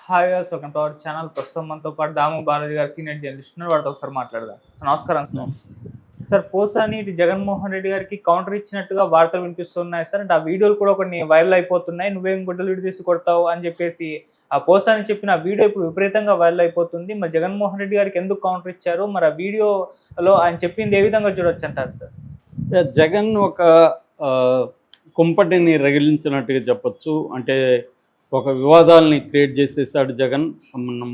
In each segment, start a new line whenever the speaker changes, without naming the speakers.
Hi guys, welcome to our channel. ప్రస్తుతం మనతో పాటు దాము బాలాజీ గారు సీనియర్ జర్నలిస్ట్ ఉన్నారు. వాడితో ఒకసారి మాట్లాడదాం. సార్ నమస్కారం. సార్ పోసాని ఇటు జగన్మోహన్ రెడ్డి గారికి కౌంటర్ ఇచ్చినట్టుగా వార్తలు వినిపిస్తున్నాయి సార్. అంటే ఆ వీడియోలు కూడా కొన్ని వైరల్ అయిపోతున్నాయి. నువ్వేం గుడ్డలు విడి తీసి కొడతావు అని చెప్పేసి ఆ పోసాని చెప్పిన ఆ వీడియో ఇప్పుడు విపరీతంగా వైరల్ అయిపోతుంది. మరి జగన్మోహన్ రెడ్డి గారికి ఎందుకు కౌంటర్ ఇచ్చారు, మరి ఆ వీడియోలో ఆయన చెప్పింది ఏ విధంగా చూడొచ్చు అంటారు సార్?
జగన్ ఒక కుంపటిని రగిలించినట్టుగా చెప్పొచ్చు. అంటే ఒక వివాదాలని క్రియేట్ చేసేసాడు జగన్.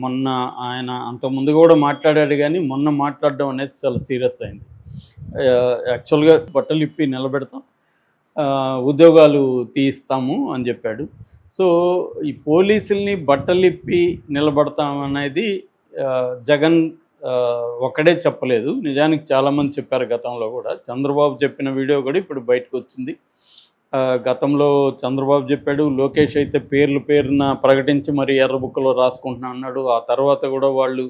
మొన్న ఆయన అంతకుముందు కూడా మాట్లాడాడు, కానీ మొన్న మాట్లాడడం అనేది చాలా సీరియస్ అయింది. యాక్చువల్గా బట్టలు ఇప్పి నిలబెడతాం, ఉద్యోగాలు తీయిస్తాము అని చెప్పాడు. సో ఈ పోలీసుల్ని బట్టలు ఇప్పి నిలబడతాం అనేది జగన్ ఒక్కడే చెప్పలేదు. నిజానికి చాలామంది చెప్పారు గతంలో కూడా. చంద్రబాబు చెప్పిన వీడియో కూడా ఇప్పుడు బయటకు వచ్చింది. గతంలో చంద్రబాబు చెప్పాడు, లోకేష్ అయితే పేరున ప్రకటించి మరి ఎర్ర బుక్కలో రాసుకుంటున్నా అన్నాడు. ఆ తర్వాత కూడా వాళ్ళు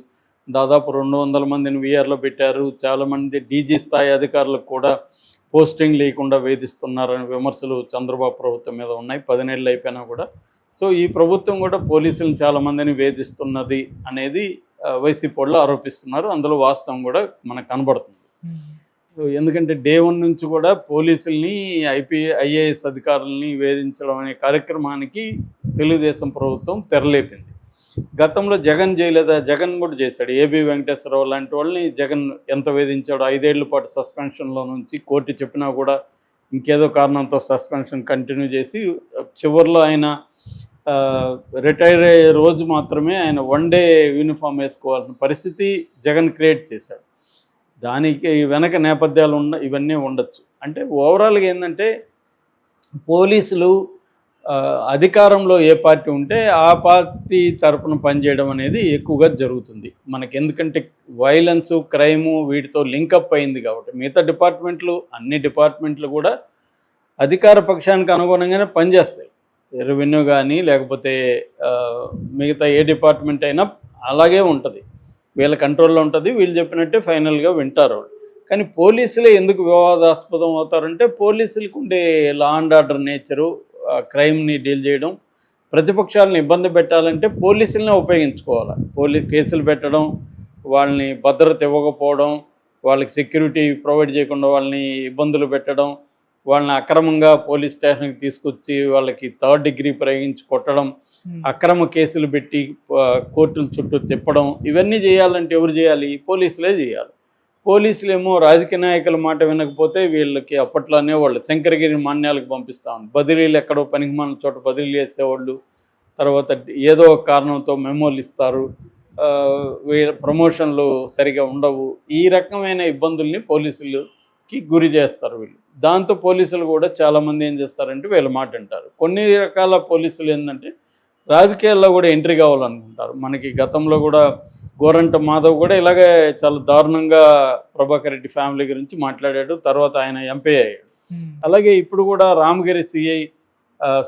దాదాపు 200 మందిని వీఆర్లో పెట్టారు. చాలామంది డీజీ స్థాయి అధికారులకు కూడా పోస్టింగ్ లేకుండా వేధిస్తున్నారని విమర్శలు చంద్రబాబు ప్రభుత్వం మీద ఉన్నాయి. 10 నెలలు అయిపోయినా కూడా. సో ఈ ప్రభుత్వం కూడా పోలీసులను చాలామందిని వేధిస్తున్నది అనేది వైసీపీ వాళ్ళు ఆరోపిస్తున్నారు. అందులో వాస్తవం కూడా మనకు కనబడుతుంది. ఎందుకంటే డే 1 నుంచి కూడా పోలీసుల్ని ఐఏఎస్ అధికారులని వేధించడం అనే కార్యక్రమానికి తెలుగుదేశం ప్రభుత్వం తెరలేపింది. గతంలో జగన్ చేయలేదా? జగన్ కూడా చేశాడు. ఏబి వెంకటేశ్వరరావు లాంటి వాళ్ళని జగన్ ఎంత వేధించాడు. 5 ఏళ్ల పాటు సస్పెన్షన్లో నుంచి కోర్టు చెప్పినా కూడా ఇంకేదో కారణంతో సస్పెన్షన్ కంటిన్యూ చేసి చివరిలో ఆయన రిటైర్ అయ్యే రోజు మాత్రమే ఆయన 1 డే యూనిఫామ్ వేసుకోవాల్సిన పరిస్థితి జగన్ క్రియేట్ చేశాడు. దానికి వెనక నేపథ్యాలు ఇవన్నీ ఉండొచ్చు. అంటే ఓవరాల్గా ఏంటంటే పోలీసులు అధికారంలో ఏ పార్టీ ఉంటే ఆ పార్టీ తరపున పనిచేయడం అనేది ఎక్కువగా జరుగుతుంది మనకి. ఎందుకంటే వైలెన్సు, క్రైము వీటితో లింకప్ అయింది కాబట్టి మిగతా డిపార్ట్మెంట్లు, అన్ని డిపార్ట్మెంట్లు కూడా అధికార పక్షానికి అనుగుణంగానే పనిచేస్తాయి. రెవెన్యూ కానీ లేకపోతే మిగతా ఏ డిపార్ట్మెంట్ అయినా అలాగే ఉంటుంది. వీళ్ళ కంట్రోల్లో ఉంటుంది, వీళ్ళు చెప్పినట్టే ఫైనల్గా వింటారు. కానీ పోలీసులే ఎందుకు వివాదాస్పదం అవుతారంటే పోలీసులకు ఉండే లా అండ్ ఆర్డర్ నేచరు, క్రైమ్ని డీల్ చేయడం, ప్రతిపక్షాలను ఇబ్బంది పెట్టాలంటే పోలీసులనే ఉపయోగించుకోవాలి. కేసులు పెట్టడం, వాళ్ళని భద్రత ఇవ్వకపోవడం, వాళ్ళకి సెక్యూరిటీ ప్రొవైడ్ చేయకుండా వాళ్ళని ఇబ్బందులు పెట్టడం, వాళ్ళని అక్రమంగా పోలీస్ స్టేషన్కి తీసుకొచ్చి వాళ్ళకి 3rd డిగ్రీ ప్రయోగించి కొట్టడం, అక్రమ కేసులు పెట్టి కోర్టుల చుట్టూ తిప్పడం, ఇవన్నీ చేయాలంటే ఎవరు చేయాలి? పోలీసులే చేయాలి. పోలీసులేమో రాజకీయ నాయకుల మాట వినకపోతే వీళ్ళకి అప్పట్లోనే వాళ్ళు శంకరగిరి మాన్యాలకు పంపిస్తాం. బదిలీలు ఎక్కడో పనికిమాలిన చోట బదిలీలు చేసేవాళ్ళు, తర్వాత ఏదో ఒక కారణంతో మెమోలు ఇస్తారు, ప్రమోషన్లు సరిగా ఉండవు. ఈ రకమైన ఇబ్బందుల్ని పోలీసులకి గురి చేస్తారు వీళ్ళు. దాంతో పోలీసులు కూడా చాలామంది ఏం చేస్తారంటే వీళ్ళ మాట వింటారు. కొన్ని రకాల పోలీసులు ఏంటంటే రాజకీయాల్లో కూడా ఎంట్రీ కావాలనుకుంటారు. మనకి గతంలో కూడా గోరంట మాధవ్ కూడా ఇలాగే చాలా దారుణంగా ప్రభాకర్ రెడ్డి ఫ్యామిలీ గురించి మాట్లాడాడు. తర్వాత ఆయన ఎంపీ అయ్యాడు. అలాగే ఇప్పుడు కూడా రామగిరి సిఐ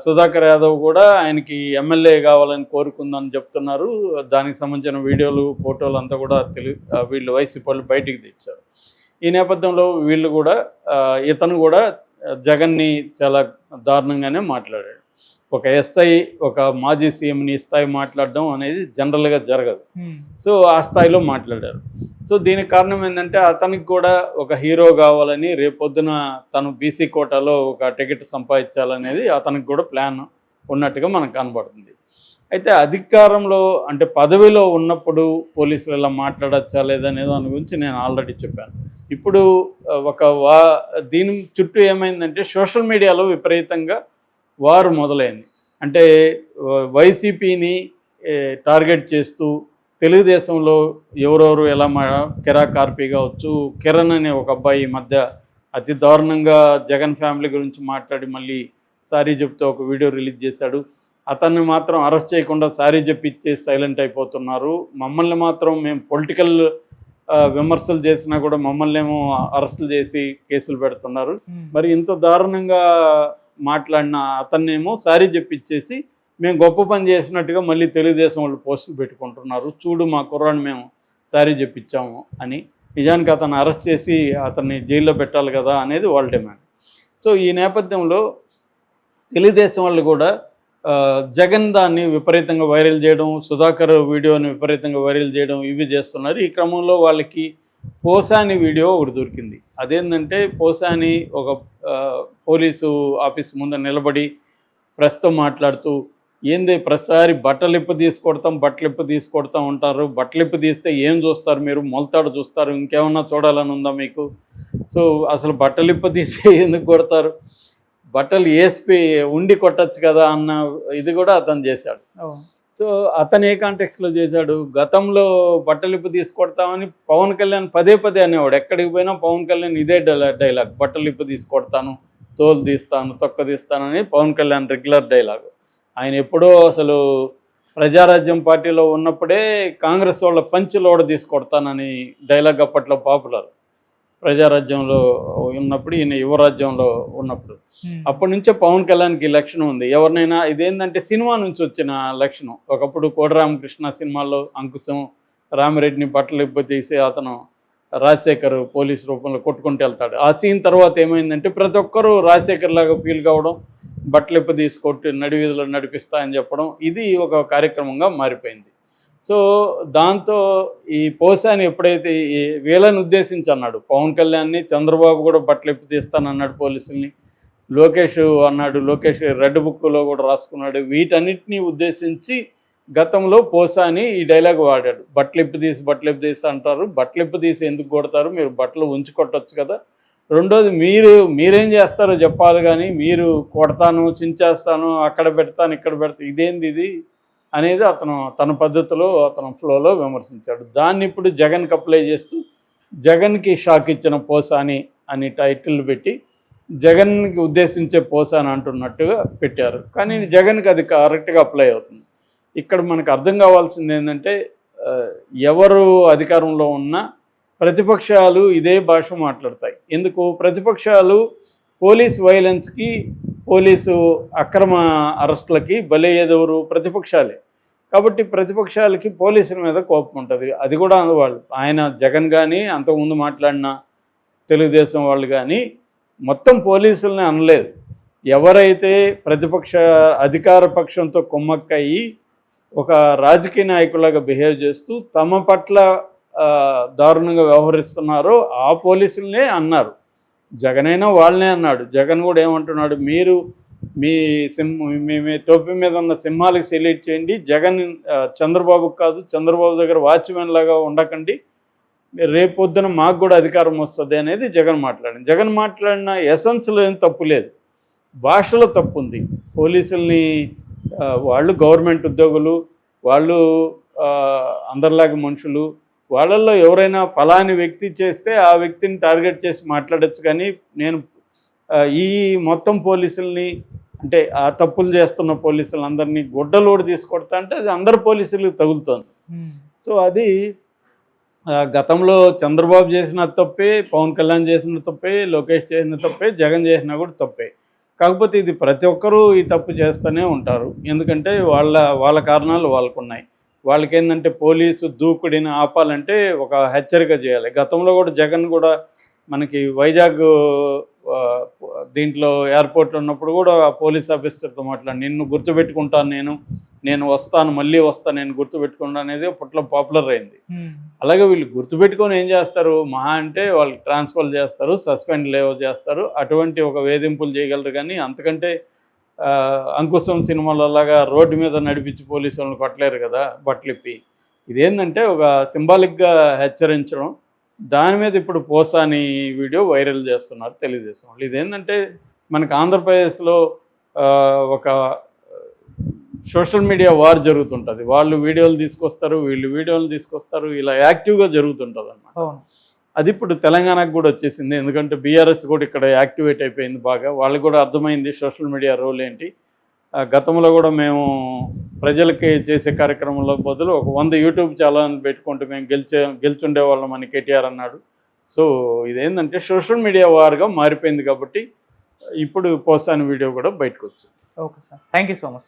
సుధాకర్ యాదవ్ కూడా ఆయనకి ఎమ్మెల్యే కావాలని కోరుకుందని చెప్తున్నారు. దానికి సంబంధించిన వీడియోలు, ఫోటోలు అంతా కూడా వీళ్ళు వైసీపీ వాళ్ళు బయటికి తెచ్చారు. ఈ నేపథ్యంలో వీళ్ళు కూడా ఇతను కూడా జగన్ని చాలా దారుణంగానే మాట్లాడాడు. ఒక ఎస్ఐ ఒక మాజీ సీఎంని స్థాయి మాట్లాడడం అనేది జనరల్గా జరగదు. సో ఆ స్థాయిలో మాట్లాడారు. సో దీనికి కారణం ఏంటంటే అతనికి కూడా ఒక హీరో కావాలని, రేపొద్దున తను బీసీ కోటాలో ఒక టికెట్ సంపాదించాలనేది అతనికి కూడా ప్లాన్ ఉన్నట్టుగా మనకు కనబడుతుంది. అయితే అధికారంలో అంటే పదవిలో ఉన్నప్పుడు పోలీసులు ఇలా మాట్లాడచ్చా లేదనే దాని గురించి నేను ఆల్రెడీ చెప్పాను. ఇప్పుడు దీని చుట్టూ ఏమైందంటే సోషల్ మీడియాలో విపరీతంగా వారు మొదలైంది. అంటే వైసీపీని టార్గెట్ చేస్తూ తెలుగుదేశంలో ఎవరెవరు ఎలా కిరా కార్పి కావచ్చు, కిరణ్ అనే ఒక అబ్బాయి ఈ మధ్య అతి దారుణంగా జగన్ ఫ్యామిలీ గురించి మాట్లాడి మళ్ళీ సారీ చెప్తూ ఒక వీడియో రిలీజ్ చేశాడు. అతన్ని మాత్రం అరెస్ట్ చేయకుండా సారీ చెప్పి ఇచ్చేసి సైలెంట్ అయిపోతున్నారు. మమ్మల్ని మాత్రం మేము పొలిటికల్ విమర్శలు చేసినా కూడా మమ్మల్ని ఏమో అరెస్టులు చేసి కేసులు పెడుతున్నారు. మరి ఇంత దారుణంగా మాట్లాడిన అతన్నేమో సారీ చెప్పిచ్చేసి మేము గొప్ప పని చేసినట్టుగా మళ్ళీ తెలుగుదేశం వాళ్ళు పోస్టులు పెట్టుకుంటున్నారు. చూడు మా కుర్రాన్ని మేము సారీ చెప్పించాము అని. నిజానికి అతను అరెస్ట్ చేసి అతన్ని జైల్లో పెట్టాలి కదా అనేది వాళ్ళ డిమాండ్. సో ఈ నేపథ్యంలో తెలుగుదేశం వాళ్ళు కూడా జగన్ దాన్ని విపరీతంగా వైరల్ చేయడం, సుధాకర్ వీడియోని విపరీతంగా వైరల్ చేయడం ఇవి చేస్తున్నారు. ఈ క్రమంలో వాళ్ళకి పోసాని వీడియో ఒకటి దొరికింది. అదేంటంటే పోసాని ఒక పోలీసు ఆఫీస్ ముందు నిలబడి ప్రెస్తో మాట్లాడుతూ, ఏంది ప్రతిసారి బట్టలిప్పు తీసుకొడతాం ఉంటారు, బట్టలిప్పు తీస్తే ఏం చూస్తారు మీరు, మొలతాడు చూస్తారు, ఇంకేమన్నా చూడాలని ఉందా మీకు, సో అసలు బట్టలిప్పు తీసి ఎందుకు కొడతారు, బట్టలు వేసి ఉండి కొట్టచ్చు కదా అన్న ఇది కూడా అతను చేశాడు. సో అతను ఏ కాంటెక్స్లో చేశాడు, గతంలో బట్టలిప్పు తీసుకొడతామని పవన్ కళ్యాణ్ పదే అనేవాడు. ఎక్కడికి పోయినా పవన్ కళ్యాణ్ ఇదే డైలాగ్, బట్టలిప్పు తీసుకొడతాను, తోలు తీస్తాను, తొక్క తీస్తానని పవన్ కళ్యాణ్ రెగ్యులర్ డైలాగ్. ఆయన ఎప్పుడో అసలు ప్రజారాజ్యం పార్టీలో ఉన్నప్పుడే కాంగ్రెస్ వాళ్ళ పంచులోడ తీసుకొడతానని డైలాగ్ అప్పట్లో పాపులర్. ప్రజారాజ్యంలో ఉన్నప్పుడు, ఈయన యువరాజ్యంలో ఉన్నప్పుడు, అప్పటి నుంచే పవన్ కళ్యాణ్కి లక్షణం ఉంది. ఎవరినైనా ఇదేంటంటే సినిమా నుంచి వచ్చిన లక్షణం. ఒకప్పుడు కోడిరామకృష్ణ సినిమాలో అంకుశం రామిరెడ్డిని బట్టలు ఇప్పు తీసి అతను రాజశేఖర్ పోలీస్ రూపంలో కొట్టుకుంటూ వెళ్తాడు. ఆ సీన్ తర్వాత ఏమైందంటే ప్రతి ఒక్కరూ రాజశేఖర్ లాగా ఫీల్ కావడం, బట్టలు ఇప్పు తీసుకొట్టి నడివీధిలో నడిపిస్తా అని చెప్పడం, ఇది ఒక కార్యక్రమంగా మారిపోయింది. సో దాంతో ఈ పోసాని ఎప్పుడైతే వీళ్ళని ఉద్దేశించి అన్నాడు, పవన్ కళ్యాణ్ని, చంద్రబాబు కూడా బట్టలు ఇప్పు తీస్తానన్నాడు పోలీసుల్ని, లోకేష్ అన్నాడు, లోకేష్ రెడ్ బుక్లో కూడా రాసుకున్నాడు, వీటన్నిటినీ ఉద్దేశించి గతంలో పోసాని ఈ డైలాగ్ వాడాడు. బట్టలిప్పు తీసి అంటారు, బట్టలిప్పు తీసి ఎందుకు కొడతారు, మీరు బట్టలు ఉంచి కొట్టచ్చు కదా, రెండోది మీరేం చేస్తారో చెప్పాలి కానీ మీరు కొడతాను, చించేస్తాను, అక్కడ పెడతాను, ఇక్కడ పెడతాను, ఇదేంది ఇది అనేది అతను తన పద్ధతిలో అతను ఫ్లోలో విమర్శించాడు. దాన్ని ఇప్పుడు జగన్కి అప్లై చేస్తూ జగన్కి షాక్ ఇచ్చిన పోసాని అని టైటిల్ పెట్టి జగన్కి ఉద్దేశించే పోసాని అంటున్నట్టుగా పెట్టారు. కానీ జగన్కి అది కరెక్ట్గా అప్లై అవుతుంది. ఇక్కడ మనకు అర్థం కావాల్సింది ఏంటంటే, ఎవరు అధికారంలో ఉన్నా ప్రతిపక్షాలు ఇదే భాష మాట్లాడతాయి. ఎందుకు, ప్రతిపక్షాలు పోలీస్ వైలెన్స్కి, పోలీసు అక్రమ అరెస్టులకి బలయ్యేదెవరు, ప్రతిపక్షాలే. కాబట్టి ప్రతిపక్షాలకి పోలీసుల మీద కోపం ఉంటుంది. అది కూడా వాళ్ళు, ఆయన జగన్ కానీ అంతకుముందు మాట్లాడిన తెలుగుదేశం వాళ్ళు కానీ మొత్తం పోలీసుల్ని అనలేదు. ఎవరైతే ప్రతిపక్ష అధికార పక్షంతో కుమ్మక్కయ్యి ఒక రాజకీయ నాయకులాగా బిహేవ్ చేస్తూ తమ పట్ల దారుణంగా వ్యవహరిస్తున్నారో ఆ పోలీసులనే అన్నారు. జగన్ అయినా వాళ్ళనే అన్నాడు. జగన్ కూడా ఏమంటున్నాడు, మీరు మీ టోపీ మీద ఉన్న సింహాలకు సెల్యూట్ చేయండి, జగన్ చంద్రబాబుకు కాదు, చంద్రబాబు దగ్గర వాచ్మెన్ లాగా ఉండకండి, రేపొద్దున మాకు కూడా అధికారం వస్తుంది అనేది జగన్ మాట్లాడింది. జగన్ మాట్లాడిన ఎసెన్స్లో ఏం తప్పు లేదు, భాషలో తప్పు ఉంది. పోలీసుల్ని వాళ్ళు గవర్నమెంట్ ఉద్యోగులు, వాళ్ళు అందరిలాగా మనుషులు, వాళ్ళల్లో ఎవరైనా ఫలాని వ్యక్తి చేస్తే ఆ వ్యక్తిని టార్గెట్ చేసి మాట్లాడచ్చు. కానీ నేను ఈ మొత్తం పోలీసుల్ని, అంటే ఆ తప్పులు చేస్తున్న పోలీసులందరినీ గుడ్డలోడు తీసుకొడతా అంటే అది అందరు పోలీసులకు తగులుతోంది. సో అది గతంలో చంద్రబాబు చేసిన తప్పే, పవన్ కళ్యాణ్ చేసిన తప్పే, లోకేష్ చేసిన తప్పే, జగన్ చేసినా కూడా తప్పే. కాకపోతే ఇది ప్రతి ఒక్కరూ ఈ తప్పు చేస్తూనే ఉంటారు. ఎందుకంటే వాళ్ళ కారణాలు వాళ్ళకు ఉన్నాయి. వాళ్ళకేంటంటే పోలీసు దూకుడిని ఆపాలంటే ఒక హెచ్చరిక చేయాలి. గతంలో కూడా జగన్ కూడా మనకి వైజాగ్ దీంట్లో ఎయిర్పోర్ట్లో ఉన్నప్పుడు కూడా పోలీస్ ఆఫీసర్తో మాట్లాడి, నిన్ను గుర్తుపెట్టుకుంటాను, నేను వస్తాను, మళ్ళీ వస్తాను, నేను గుర్తుపెట్టుకుంటాను అనేది అప్పట్లో పాపులర్ అయింది. అలాగే వీళ్ళు గుర్తుపెట్టుకొని ఏం చేస్తారు, మహా అంటే వాళ్ళు ట్రాన్స్ఫర్ చేస్తారు, సస్పెండ్ చేస్తారు, అటువంటి ఒక వేధింపులు చేయగలరు. కానీ అంతకంటే అంకుశం సినిమాలలాగా రోడ్డు మీద నడిపించి పోలీసు వాళ్ళని కొట్టలేరు కదా బట్టలిప్పి. ఇదేంటంటే ఒక సింబాలిక్గా హెచ్చరించడం. దాని మీద ఇప్పుడు పోసాని వీడియో వైరల్ చేస్తున్నారు తెలుగుదేశం వాళ్ళు. ఇదేంటంటే మనకు ఆంధ్రప్రదేశ్లో ఒక సోషల్ మీడియా వార్ జరుగుతుంటుంది. వాళ్ళు వీడియోలు తీసుకొస్తారు, వీళ్ళు వీడియోలు తీసుకొస్తారు, ఇలా యాక్టివ్గా జరుగుతుంటుంది అన్నమాట. అది ఇప్పుడు తెలంగాణకు కూడా వచ్చేసింది. ఎందుకంటే బీఆర్ఎస్ కూడా ఇక్కడ యాక్టివేట్ అయిపోయింది బాగా. వాళ్ళకి కూడా అర్థమైంది సోషల్ మీడియా రోల్ ఏంటి. గతంలో కూడా మేము ప్రజలకి చేసే కార్యక్రమంలో బదులు ఒక 100 యూట్యూబ్ ఛానల్ పెట్టుకుంటూ మేము గెలుచుండే వాళ్ళం అని కేటీఆర్ అన్నాడు. సో ఇదేంటంటే సోషల్ మీడియా వార్గా మారిపోయింది. కాబట్టి ఇప్పుడు పోసాని వీడియో కూడా బయటకు వచ్చింది.
Okay sir, thank you so much.